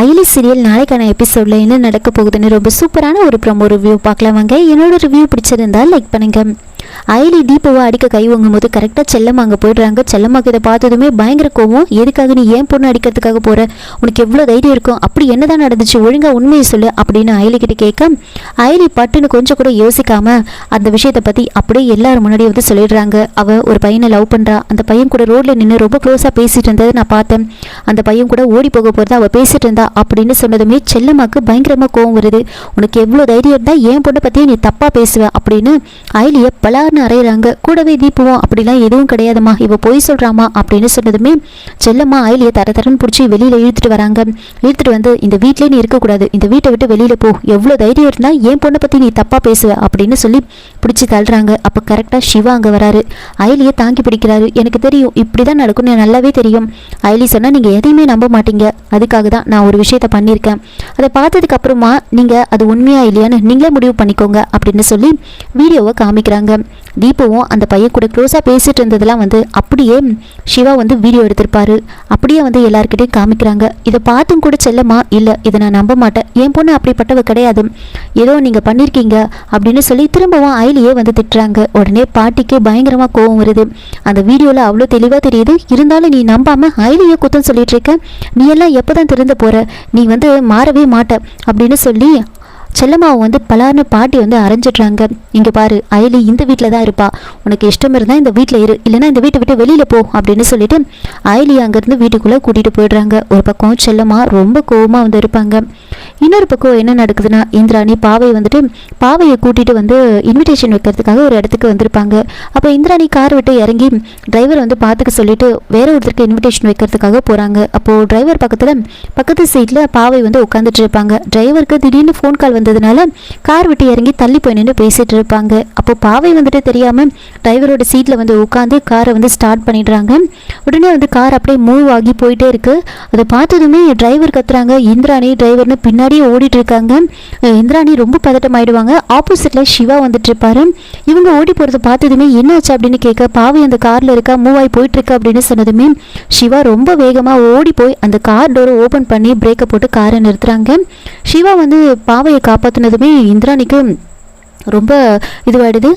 Ayali serial நாளைக்கான எபிசோட்ல என்ன நடக்க போகுதுன்னு ரொம்ப சூப்பரான ஒரு ப்ரோமோ ரிவ்யூ பார்க்கலாம் வாங்க. என்னோட ரிவ்யூ பிடிச்சிருந்தா லைக் பண்ணுங்க. அயலி தீபாவை அடிக்க கை வாங்கும் போது கரெக்டாக செல்லம்மா அங்கே போயிடுறாங்க. செல்லம்மாக்கு இதை பார்த்ததுமே பயங்கர கோவம். எதுக்காக நீ ஏன் பொண்ணு அடிக்கிறதுக்காக போற, உனக்கு எவ்வளோ தைரியம் இருக்கும், அப்படி என்னதான் நடந்துச்சு, ஒழுங்கா உண்மையை சொல்லு அப்படின்னு அயலி கிட்ட கேட்க அயலி பட்டுன்னு கொஞ்சம் கூட யோசிக்காம அந்த விஷயத்தை பற்றி அப்படியே எல்லாரும் முன்னாடி வந்து சொல்லிடுறாங்க. அவள் ஒரு பையனை லவ் பண்ணுறா, அந்த பையன் கூட ரோட்ல நின்று ரொம்ப க்ளோஸாக பேசிட்டு இருந்தது நான் பார்த்தேன், அந்த பையன் கூட ஓடி போக போகிறதா அவள் பேசிட்டு இருந்தா அப்படின்னு சொன்னதுமே செல்லம்மாக்கு பயங்கரமாக கோவம் வருது. உனக்கு எவ்வளோ தைரியம் இருந்தால் என் பொண்ணை பற்றியே நீ தப்பாக பேசுவ அப்படின்னு அயலியை பலார்னு அறையிறாங்க. கூடவே தீபுவோம் அப்படிலாம் எதுவும் கிடையாதுமா, இவ பொய் சொல்றாமா அப்படின்னு சொன்னதுமே செல்லம்மா அயலியை தரன்னு பிடிச்சி வெளியில இழுத்துட்டு வராங்க. இழுத்துட்டு வந்து இந்த வீட்லயே நீ இருக்கக்கூடாது, இந்த வீட்டை விட்டு வெளியில போ, எவ்வளவு தைரியம் இருந்தா என் பொண்ணை பத்தி நீ தப்பா பேசுவ அப்படின்னு சொல்லி பிடிச்சி தள்ளுறாங்க. அப்ப கரெக்டா சிவா அங்க வராரு. அயலியை தாங்கி பிடிக்கிறாரு. எனக்கு தெரியும் இப்படிதான் நடக்கும்னு நல்லாவே தெரியும். அயலி சொன்னா நீங்க எதையுமே நம்ப மாட்டீங்க, அதுக்காக தான் நான் ஒரு விஷயத்த பண்ணியிருக்கேன், அதை பார்த்ததுக்கு அப்புறமா நீங்க அது உண்மையா இல்லையான்னு நீங்களே முடிவு பண்ணிக்கோங்க அப்படின்னு சொல்லி வீடியோவை காமிக்கிறாங்க. தீபுவும் அந்த பையன் கூட க்ளோஸாக பேசிட்டு இருந்ததெல்லாம் வந்து அப்படியே சிவா வந்து வீடியோ எடுத்திருப்பாரு. அப்படியே வந்து எல்லாருக்கிட்டையும் காமிக்கிறாங்க. இதை பார்த்தும் கூட செல்லம்மா இல்லை இதை நான் நம்ப மாட்டேன், என் பொண்ணு அப்படிப்பட்டவ கிடையாது, ஏதோ நீங்கள் பண்ணியிருக்கீங்க அப்படின்னு சொல்லி திரும்பவும் அயலியே வந்து திட்டுறாங்க. உடனே பாட்டிக்கு பயங்கரமாக கோவம் வருது. அந்த வீடியோவில் அவ்வளோ தெளிவாக தெரியுது, இருந்தாலும் நீ நம்பாமல் அயலியே குத்தம் சொல்லிட்டு இருக்க, நீ எல்லாம் எப்போ தான் திருந்த போகிற, நீ வந்து மாறவே மாட்ட அப்படின்னு சொல்லி செல்லம்மாவை வந்து பலார்னு பாட்டி வந்து அரைஞ்சிட்றாங்க. இங்கே பாரு அயலி இந்த வீட்டில் தான் இருப்பா, உனக்கு இஷ்டம் இருந்தால் இந்த வீட்டில் இரு, இல்லைனா இந்த வீட்டை விட்டு வெளியில் போ அப்படின்னு சொல்லிட்டு அயலி அங்கேருந்து வீட்டுக்குள்ளே கூட்டிகிட்டு போயிடுறாங்க. ஒரு பக்கம் செல்லம்மா ரொம்ப கோவமாக வந்து இருப்பாங்க. இன்னொரு பக்கம் என்ன நடக்குதுன்னா இந்திராணி பாவையை கூட்டிகிட்டு வந்து இன்விடேஷன் வைக்கிறதுக்காக ஒரு இடத்துக்கு வந்திருப்பாங்க. அப்போ இந்திராணி கார் விட்டு இறங்கி டிரைவர் வந்து பார்த்துக்க சொல்லிட்டு வேற ஒருத்தருக்கு இன்விடேஷன் வைக்கிறதுக்காக போகிறாங்க. அப்போது டிரைவர் பக்கத்து சீட்டில் பாவை வந்து உட்காந்துட்டு இருப்பாங்க. டிரைவருக்கு திடீர்னு ஃபோன் கால் வந்ததுனால கார் விட்டு இறங்கி தள்ளி போய் நின்று பேசிட்டு இருப்பாங்க. அப்போ பாவை வந்துட்டு தெரியாம டிரைவரோட சீட்ல வந்து உட்காந்து காரை வந்து ஸ்டார்ட் பண்ணிடுறாங்க. உடனே வந்து கார் அப்படியே மூவ் ஆகி போயிட்டே இருக்கு. அதை பார்த்ததுமே டிரைவர் கத்துறாங்க, இந்திராணி டிரைவர்னு பின்னாடியே ஓடிட்டு இருக்காங்க. இந்திராணி ரொம்ப பதட்டம் ஆயிடுவாங்க. ஆப்போசிட்ல சிவா வந்துட்டு இருப்பாரு. இவங்க ஓடி போறதை பார்த்ததுமே என்ன ஆச்சு அப்படின்னு கேட்க பாவை அந்த கார்ல இருக்கா, மூவ் ஆகி போயிட்டு இருக்கா அப்படின்னு சொன்னதுமே சிவா ரொம்ப வேகமா ஓடி போய் அந்த கார் டோரை ஓபன் பண்ணி பிரேக்கை போட்டு காரை நிறுத்துறாங்க. சிவா வந்து பாவையை காப்பாற்றினதுமே இந்திராணிக்கு ரொம்ப இதுவாயிடுது.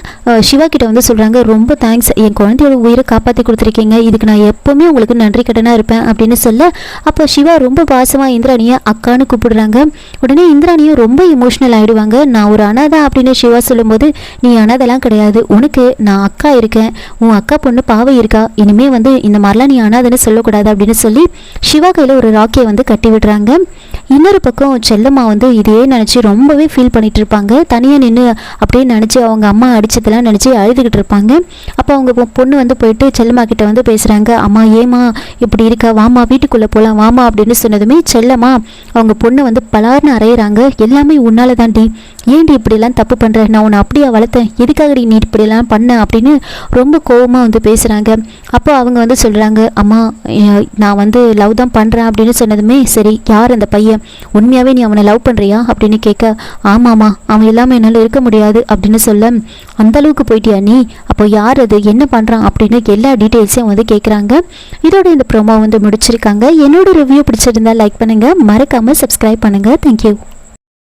சிவா கிட்ட வந்து சொல்கிறாங்க, ரொம்ப தேங்க்ஸ், என் குழந்தையோட உயிரை காப்பாற்றி கொடுத்துருக்கீங்க, இதுக்கு நான் எப்போவுமே உங்களுக்கு நன்றி கடனாக இருப்பேன் அப்படின்னு சொல்ல அப்போ சிவா ரொம்ப பாசமாக இந்திராணியை அக்கான்னு கூப்பிடுறாங்க. உடனே இந்திராணியும் ரொம்ப இமோஷ்னல் ஆகிடுவாங்க. நான் ஒரு அனாதை அப்படின்னு சிவா சொல்லும்போது நீ அனாதெல்லாம் கிடையாது, உனக்கு நான் அக்கா இருக்கேன், உன் அக்கா பொண்ணு பாவை இருக்கா, இனிமேல் வந்து இந்த மாதிரிலாம் நீ அனாதைன்னு சொல்லக்கூடாது அப்படின்னு சொல்லி சிவா கையில் ஒரு ராக்கியை வந்து கட்டி விடுறாங்க. இன்னொரு பக்கம் செல்லம்மா வந்து இதே நினச்சி ரொம்பவே ஃபீல் பண்ணிட்டு இருப்பாங்க. தனியாக நின்று அப்படியே நினச்சி அவங்க அம்மா அடித்ததெல்லாம் நினச்சி அழுதுகிட்டு இருப்பாங்க. அப்போ அவங்க பொண்ணு வந்து போயிட்டு செல்லம்மா கிட்ட வந்து பேசுகிறாங்க, அம்மா ஏமா இப்படி இருக்கா, வாமா வீட்டுக்குள்ளே போகலாம் வாமா அப்படின்னு சொன்னதுமே செல்லம்மா அவங்க பொண்ணை வந்து பலார்னு அறையிறாங்க. எல்லாமே உன்னால தாண்டி, ஏன்டி இப்படிலாம் தப்பு பண்ணுற, நான் உன்னை அப்படியே வளர்த்தேன், எதுக்காக நீ இப்படிலாம் பண்ண அப்படின்னு ரொம்ப கோவமாக வந்து பேசுகிறாங்க. அப்போ அவங்க வந்து சொல்கிறாங்க, அம்மா நான் வந்து லவ் தான் பண்ணுறேன் அப்படின்னு சொன்னதுமே சரி யார் அந்த பையன், உண்மையாகவே நீ அவனை லவ் பண்ணுறியா அப்படின்னு கேட்க ஆமாம்மா அவன் இல்லாமல் என்னால் இருக்க முடியாது அப்படின்னு சொல்ல அந்த அளவுக்கு போயிட்டியா நீ, அப்போ யார் அது, என்ன பண்ணுறான் அப்படின்னு எல்லா டீட்டெயில்ஸையும் வந்து கேட்குறாங்க. இதோட இந்த ப்ரோமோ வந்து முடிச்சிருக்காங்க. என்னோட ரிவ்யூ பிடிச்சிருந்தா லைக் பண்ணுங்கள், மறக்காமல் சப்ஸ்கிரைப் பண்ணுங்கள். தேங்க்யூ.